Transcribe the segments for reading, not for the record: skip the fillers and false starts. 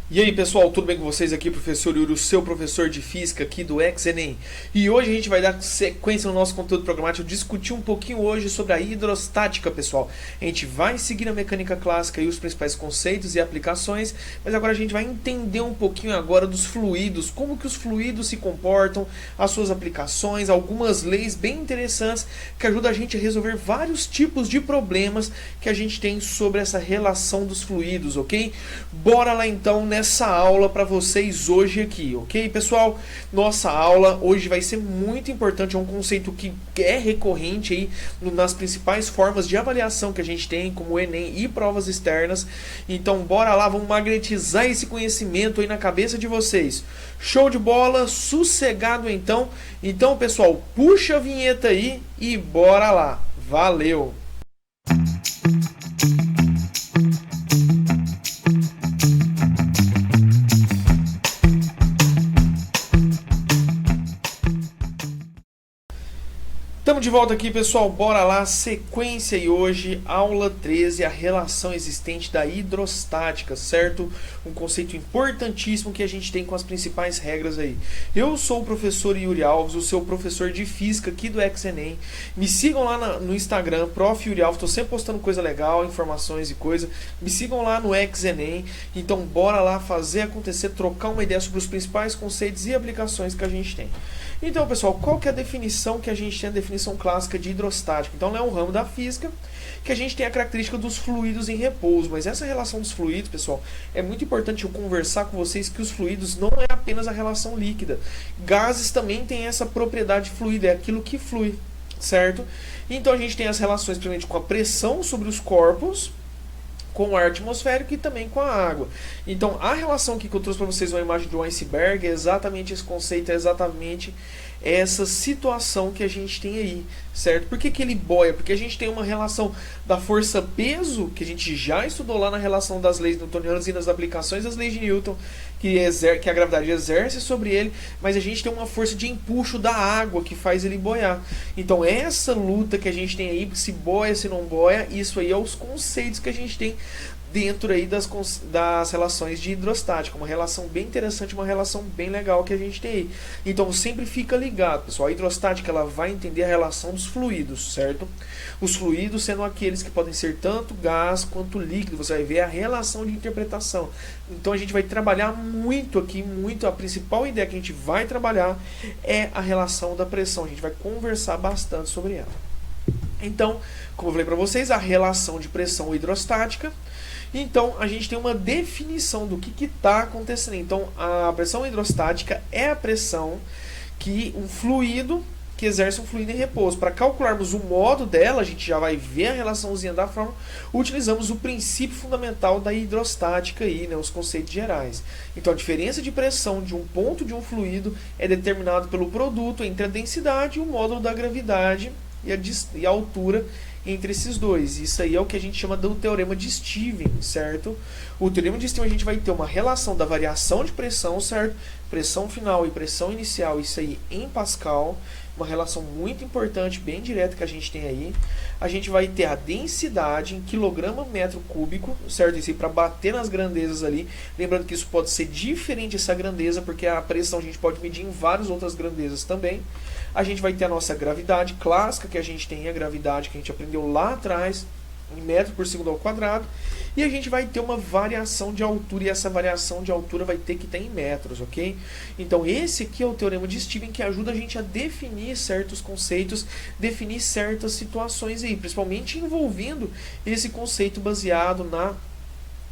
E aí pessoal, tudo bem com vocês? Aqui professor Yuri, o seu professor de física aqui do Ex-ENEM. E hoje a gente vai dar sequência no nosso conteúdo programático, discutir um pouquinho hoje sobre a hidrostática, pessoal. A gente vai seguir a mecânica clássica e os principais conceitos e aplicações, mas agora a gente vai entender um pouquinho agora dos fluidos, como que os fluidos se comportam, as suas aplicações, algumas leis bem interessantes que ajudam a gente a resolver vários tipos de problemas que a gente tem sobre essa relação dos fluidos, ok? Bora lá então nessa aula para vocês hoje aqui, ok, pessoal? Nossa aula hoje vai ser muito importante, é um conceito que é recorrente aí nas principais formas de avaliação que a gente tem, como o Enem e provas externas. Então, bora lá, vamos magnetizar esse conhecimento aí na cabeça de vocês. Show de bola, sossegado então. Então, pessoal, puxa a vinheta aí e bora lá. Valeu! Estamos de volta aqui, pessoal. Bora lá, sequência e hoje, aula 13, a relação existente da hidrostática, certo? Um conceito importantíssimo que a gente tem com as principais regras aí. Eu sou o professor Yuri Alves, o seu professor de física aqui do Ex-ENEM. Me sigam lá no Instagram, Prof. Yuri Alves, estou sempre postando coisa legal, informações e coisa. Me sigam lá no Ex-ENEM. Então, bora lá fazer acontecer, trocar uma ideia sobre os principais conceitos e aplicações que a gente tem. Então, pessoal, qual que é a definição que a gente tem, a definição clássica de hidrostática? Então, é um ramo da física que a gente tem a característica dos fluidos em repouso, mas essa relação dos fluidos, pessoal, é muito importante eu conversar com vocês que os fluidos não é apenas a relação líquida. Gases também têm essa propriedade fluida, é aquilo que flui, certo? Então, a gente tem as relações, primeiramente, com a pressão sobre os corpos, com o ar atmosférico e também com a água. Então, a relação aqui que eu trouxe para vocês, uma imagem de um iceberg, é exatamente esse conceito, é exatamente essa situação que a gente tem aí, certo? Por que que ele boia? Porque a gente tem uma relação da força-peso, que a gente já estudou lá na relação das leis newtonianas e nas aplicações das leis de Newton, que a gravidade exerce sobre ele, mas a gente tem uma força de empuxo da água que faz ele boiar. Então, essa luta que a gente tem aí, se boia, se não boia, isso aí é os conceitos que a gente tem dentro aí das relações de hidrostática, uma relação bem interessante, uma relação bem legal que a gente tem aí. Então sempre fica ligado, pessoal, a hidrostática ela vai entender a relação dos fluidos, certo? Os fluidos sendo aqueles que podem ser tanto gás quanto líquido, você vai ver a relação de interpretação. Então a gente vai trabalhar muito aqui, a principal ideia que a gente vai trabalhar é a relação da pressão, a gente vai conversar bastante sobre ela. Então, como eu falei para vocês, a relação de pressão hidrostática. Então, a gente tem uma definição do que está acontecendo. Então, a pressão hidrostática é a pressão que um fluido que exerce um fluido em repouso. Para calcularmos o modo dela, a gente já vai ver a relaçãozinha da forma, utilizamos o princípio fundamental da hidrostática aí, né, os conceitos gerais. Então, a diferença de pressão de um ponto de um fluido é determinado pelo produto entre a densidade e o módulo da gravidade e a altura entre esses dois. Isso aí é o que a gente chama do teorema de Stevens, certo? O teorema de Stevens a gente vai ter uma relação da variação de pressão, certo? Pressão final e pressão inicial, isso aí em Pascal, uma relação muito importante, bem direta que a gente tem aí. A gente vai ter a densidade em quilograma metro cúbico, certo? Isso aí para bater nas grandezas ali. Lembrando que isso pode ser diferente essa grandeza, porque a pressão a gente pode medir em várias outras grandezas também. A gente vai ter a nossa gravidade clássica, que a gente tem a gravidade que a gente aprendeu lá atrás, em metro por segundo ao quadrado. E a gente vai ter uma variação de altura, e essa variação de altura vai ter que ter em metros, ok? Então esse aqui é o teorema de Stevens que ajuda a gente a definir certos conceitos, definir certas situações aí, principalmente envolvendo esse conceito baseado na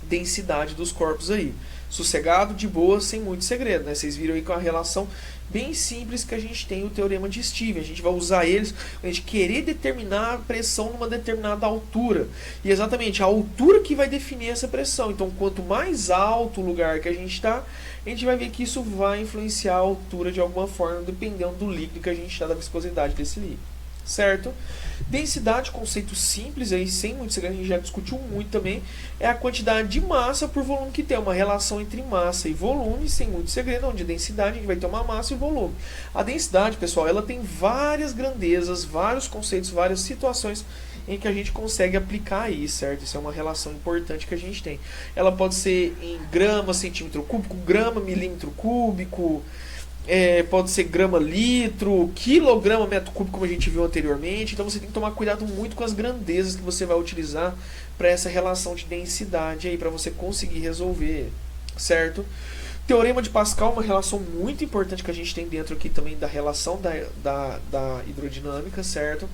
densidade dos corpos aí. Sossegado, de boa, sem muito segredo, né? Vocês viram aí com a relação bem simples que a gente tem o teorema de Stevens. A gente vai usar eles para a gente querer determinar a pressão numa determinada altura. E exatamente a altura que vai definir essa pressão. Então, quanto mais alto o lugar que a gente está, a gente vai ver que isso vai influenciar a altura de alguma forma, dependendo do líquido que a gente está, da viscosidade desse líquido. Certo? Densidade, conceito simples aí, sem muito segredo, a gente já discutiu muito também, é a quantidade de massa por volume que tem, uma relação entre massa e volume, sem muito segredo, onde a densidade a gente vai ter uma massa e volume. A densidade, pessoal, ela tem várias grandezas, vários conceitos, várias situações em que a gente consegue aplicar aí, certo? Isso é uma relação importante que a gente tem. Ela pode ser em grama, centímetro cúbico, grama, milímetro cúbico, pode ser grama, litro, quilograma, metro cúbico, como a gente viu anteriormente. Então você tem que tomar cuidado muito com as grandezas que você vai utilizar para essa relação de densidade aí, para você conseguir resolver, certo? Teorema de Pascal é uma relação muito importante que a gente tem dentro aqui também da relação da hidrodinâmica, certo?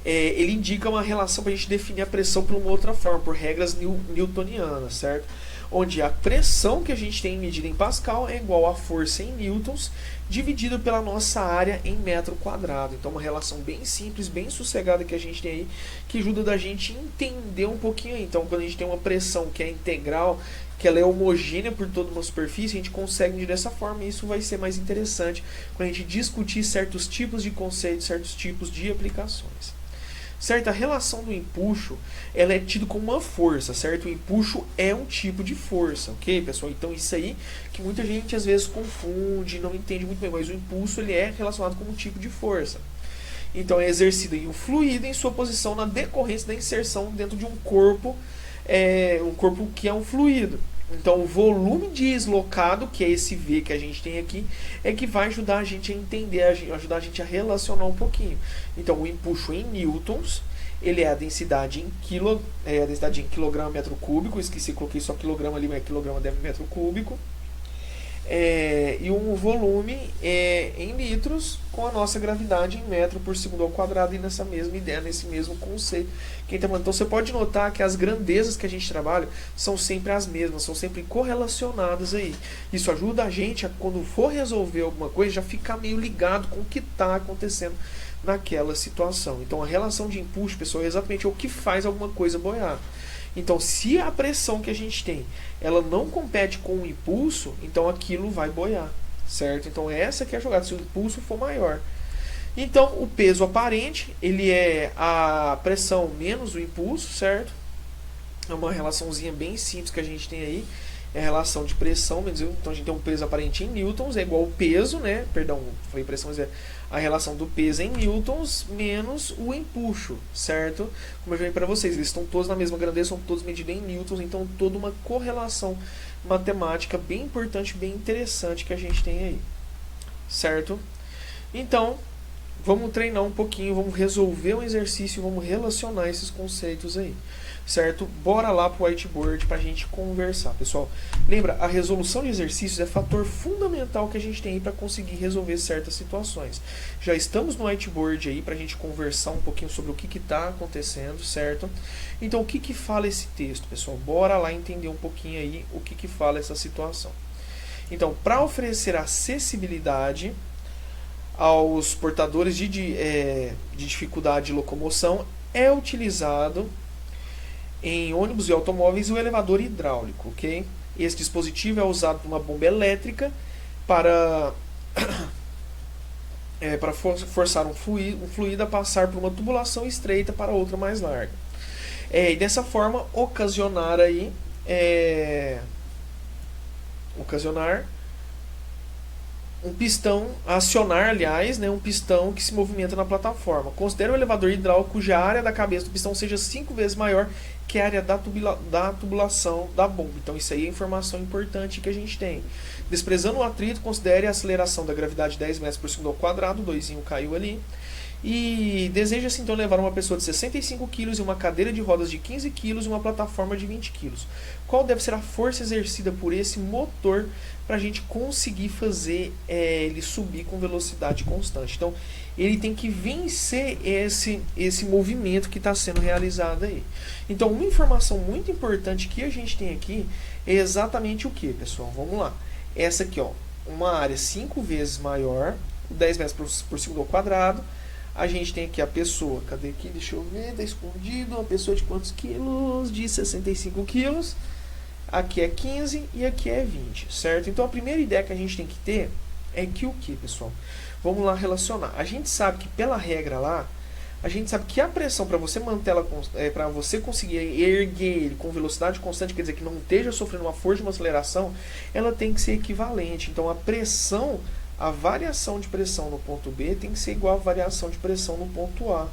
Ele indica uma relação para a gente definir a pressão por uma outra forma, por regras newtonianas, certo? Onde a pressão que a gente tem medida em Pascal é igual à força em newtons dividido pela nossa área em metro quadrado. Então uma relação bem simples, bem sossegada que a gente tem aí, que ajuda da gente entender um pouquinho aí. Então quando a gente tem uma pressão que é integral, que ela é homogênea por toda uma superfície, a gente consegue medir dessa forma, e isso vai ser mais interessante quando a gente discutir certos tipos de conceitos, certos tipos de aplicações. Certo? A relação do empuxo, ela é tida como uma força, certo? O empuxo é um tipo de força, ok, pessoal? Então isso aí que muita gente às vezes confunde, não entende muito bem, mas o impulso ele é relacionado como um tipo de força. Então é exercido em um fluido em sua posição na decorrência da inserção dentro de um corpo que é um fluido. Então o volume deslocado, que é esse V que a gente tem aqui, é que vai ajudar a gente a entender, ajudar a gente a relacionar um pouquinho. Então o empuxo em newtons, ele é a densidade em quilograma metro cúbico. Esqueci, coloquei só quilograma ali, mas é quilograma deve metro cúbico. E um volume em litros, com a nossa gravidade em metro por segundo ao quadrado, e nessa mesma ideia, nesse mesmo conceito. Então você pode notar que as grandezas que a gente trabalha são sempre as mesmas, são sempre correlacionadas aí. Isso ajuda a gente a, quando for resolver alguma coisa, já ficar meio ligado com o que está acontecendo naquela situação. Então a relação de empuxo, pessoal, é exatamente o que faz alguma coisa boiar. Então, se a pressão que a gente tem, ela não compete com o impulso, então aquilo vai boiar, certo? Então, essa que é a jogada, se o impulso for maior. Então, o peso aparente, ele é a pressão menos o impulso, certo? É uma relaçãozinha bem simples que a gente tem aí. É a relação de pressão, então a gente tem um peso aparente em newtons, é igual ao peso, né? Perdão, falei pressão, mas é a relação do peso em newtons menos o empuxo, certo? Como eu falei para vocês, eles estão todos na mesma grandeza, são todos medidos em newtons, então toda uma correlação matemática bem importante, bem interessante que a gente tem aí, certo? Então, vamos treinar um pouquinho, vamos resolver um exercício, vamos relacionar esses conceitos aí, certo? Bora lá pro whiteboard pra gente conversar, pessoal. Lembra, a resolução de exercícios é fator fundamental que a gente tem aí para conseguir resolver certas situações. Já estamos no whiteboard aí pra gente conversar um pouquinho sobre o que está acontecendo, certo? Então, o que fala esse texto, pessoal? Bora lá entender um pouquinho aí o que fala essa situação. Então, para oferecer acessibilidade aos portadores de dificuldade de locomoção, é utilizado em ônibus e automóveis o elevador hidráulico, ok? Esse dispositivo é usado por uma bomba elétrica para forçar um fluido a passar por uma tubulação estreita para outra mais larga. E dessa forma ocasionar um pistão, acionar, aliás, um pistão que se movimenta na plataforma. Considere o elevador hidráulico cuja área da cabeça do pistão seja 5 vezes maior que a área da tubulação da bomba. Então isso aí é informação importante que a gente tem. Desprezando o atrito, considere a aceleração da gravidade de 10 metros por segundo ao quadrado, o 2 caiu ali. E deseja-se então levar uma pessoa de 65 kg e uma cadeira de rodas de 15 kg e uma plataforma de 20 kg. Qual deve ser a força exercida por esse motor para a gente conseguir fazer ele subir com velocidade constante? Então, ele tem que vencer esse movimento que está sendo realizado aí. Então, uma informação muito importante que a gente tem aqui é exatamente o que, pessoal? Vamos lá. Essa aqui, ó, uma área 5 vezes maior, 10 metros por segundo ao quadrado. A gente tem aqui a pessoa, cadê aqui? Deixa eu ver, tá escondido. Uma pessoa de quantos quilos? De 65 quilos. Aqui é 15 e aqui é 20, certo? Então a primeira ideia que a gente tem que ter é que o que, pessoal? Vamos lá relacionar. A gente sabe que pela regra lá, a gente sabe que a pressão para você manter ela, para você conseguir erguer ele com velocidade constante, quer dizer que não esteja sofrendo uma força de uma aceleração, ela tem que ser equivalente. Então a variação de pressão no ponto B tem que ser igual à variação de pressão no ponto A.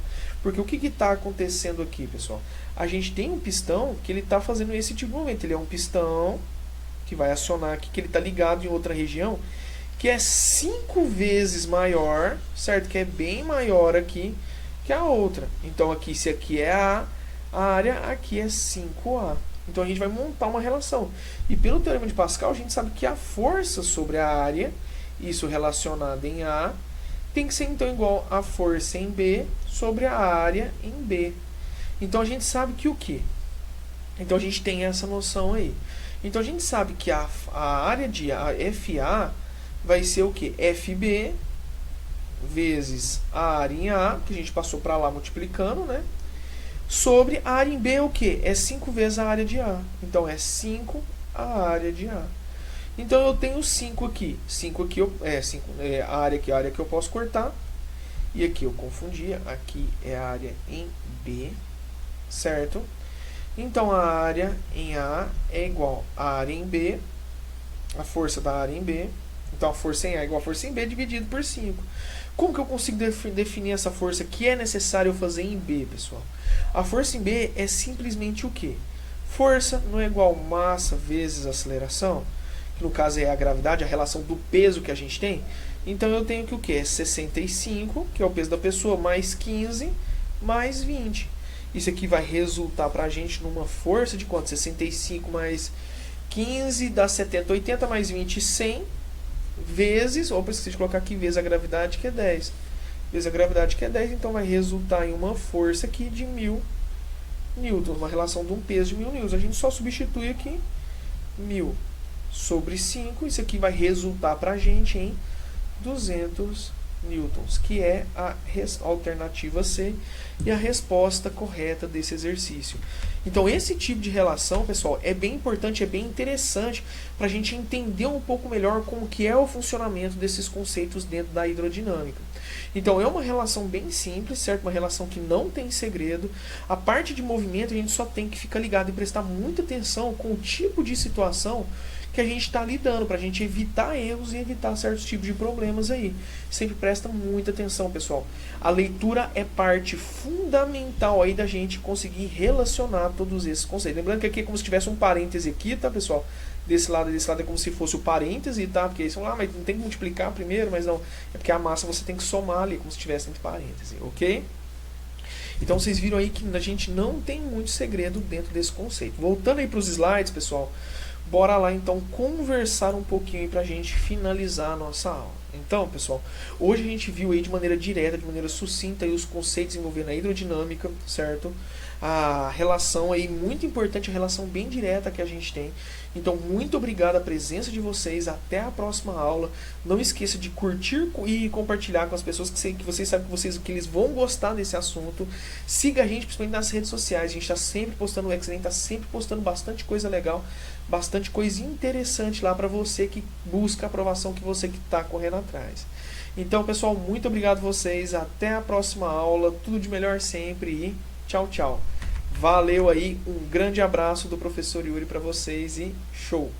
Porque o que está acontecendo aqui, pessoal? A gente tem um pistão que ele está fazendo esse tipo de movimento. Ele é um pistão que vai acionar aqui, que ele está ligado em outra região, que é 5 vezes maior, certo? Que é bem maior aqui que a outra. Então aqui, se aqui é a área aqui é 5A. Então a gente vai montar uma relação. E pelo teorema de Pascal, a gente sabe que a força sobre a área, isso relacionado em A, tem que ser então igual a força em B sobre a área em B. Então a gente sabe que o quê? Então a gente tem essa noção aí. Então a gente sabe que a área de FA vai ser o quê? FB vezes a área em A, que a gente passou para lá multiplicando, né? Sobre a área em B é o quê? É 5 vezes a área de A. Então é 5 a área de A. Então eu tenho 5 aqui. 5 aqui a área que eu posso cortar. E aqui eu confundia. Aqui é a área em B, certo? Então a área em A é igual à área em B, a força da área em B. Então a força em A é igual a força em B dividido por 5. Como que eu consigo definir essa força que é necessário eu fazer em B, pessoal? A força em B é simplesmente o quê? Força não é igual massa vezes aceleração, que no caso é a gravidade, a relação do peso que a gente tem. Então eu tenho que o quê? É 65, que é o peso da pessoa, mais 15, mais 20. Isso aqui vai resultar para a gente numa força de quanto? 65 mais 15 dá 70, 80 mais 20, 100 vezes, ou preciso colocar aqui vezes a gravidade, que é 10. Vezes a gravidade, que é 10, então vai resultar em uma força aqui de 1000 newtons, uma relação de um peso de 1000 newtons. A gente só substitui aqui 1000 sobre 5, isso aqui vai resultar para a gente em 200 newtons, que é a alternativa C e a resposta correta desse exercício. Então esse tipo de relação, pessoal, é bem importante, é bem interessante para a gente entender um pouco melhor como que é o funcionamento desses conceitos dentro da hidrodinâmica. Então é uma relação bem simples, certo? Uma relação que não tem segredo. A parte de movimento a gente só tem que ficar ligado e prestar muita atenção com o tipo de situação que a gente está lidando, para a gente evitar erros e evitar certos tipos de problemas aí. Sempre presta muita atenção, pessoal. A leitura é parte fundamental aí da gente conseguir relacionar todos esses conceitos. Lembrando que aqui é como se tivesse um parêntese aqui, tá, pessoal? Desse lado é como se fosse o parêntese, tá? Porque eles falam, mas não tem que multiplicar primeiro, mas não. É porque a massa você tem que somar ali, como se tivesse entre parênteses, ok? Então vocês viram aí que a gente não tem muito segredo dentro desse conceito. Voltando aí para os slides, pessoal, bora lá então conversar um pouquinho para a gente finalizar a nossa aula. Então, pessoal, hoje a gente viu aí de maneira direta, de maneira sucinta aí os conceitos envolvendo a hidrodinâmica, certo? A relação aí muito importante, a relação bem direta que a gente tem. Então, muito obrigado a presença de vocês. Até a próxima aula. Não esqueça de curtir e compartilhar com as pessoas que vocês sabem que eles vão gostar desse assunto. Siga a gente, principalmente nas redes sociais. A gente está sempre postando o Excellent, está sempre postando bastante coisa legal, bastante coisa interessante lá para você que busca a aprovação, que você que está correndo atrás. Então, pessoal, muito obrigado a vocês. Até a próxima aula. Tudo de melhor sempre e tchau, tchau. Valeu aí, um grande abraço do professor Yuri para vocês e show!